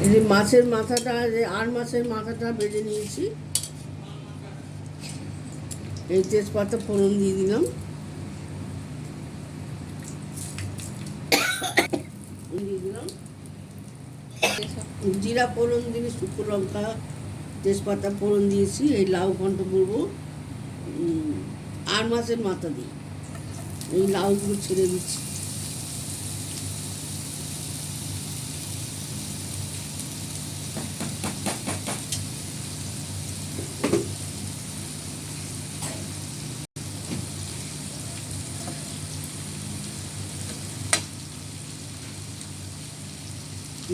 এই যে মাছের মাথাটা, আর মাছের মাথাটা ভেজে নিয়েছি। এই তেজপাতা ফোড়ন দিয়ে দিলাম, জিরা ফোড়ন দিয়ে শুকনো লঙ্কা তেজপাতা ফোড়ন দিয়েছি। এই লাউ ঘন্ট করবো আর মাছের মাথা দিয়ে। এই লাউগুলো ছেড়ে দিচ্ছি।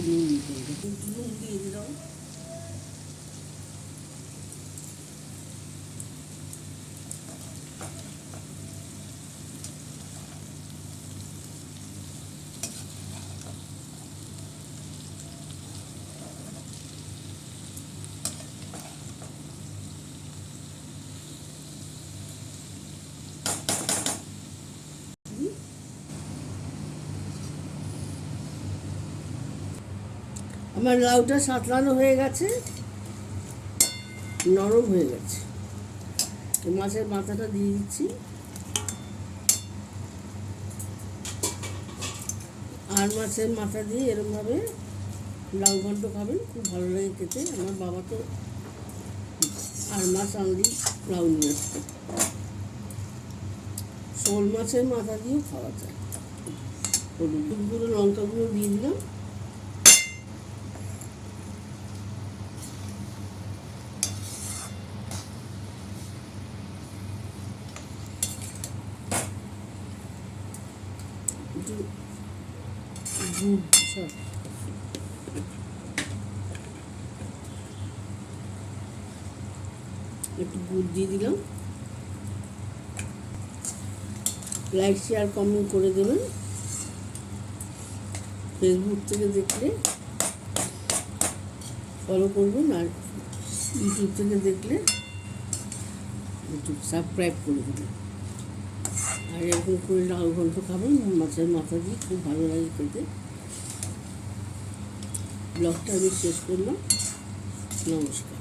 নুন দিয়ে দিলাম, আমার লাউটা সাঁতলানো হয়ে গেছে, নরম হয়ে গেছে। মাছের মাথাটা দিয়ে দিচ্ছি। আর মাছের মাথা দিয়ে এরমভাবে লাউ ঘন্ট খাবেন, খুব ভালো লাগে খেতে। আমার বাবা তো আর মাছ আনলেই লাউ নিয়ে আসতো। শোল মাছের মাথা দিয়েও খাওয়া যায়। হলুদ গুঁড়ো লঙ্কা গুঁড়ো দিয়ে দিলাম, একটু গুড় দিয়ে দিলাম। লাইক শেয়ার কমেন্ট করে দেবেন। ফেসবুক থেকে দেখলে ফলো করবেন, আর ইউটিউব থেকে দেখলে ইউটিউব সাবস্ক্রাইব করে দেবেন। আর এরকম করে লাউ ঘন্ট খাবেন মাছের মাথা দিয়ে, খুব ভালো লাগে খেতে। ব্লগটা আমি শেষ করলাম। নমস্কার।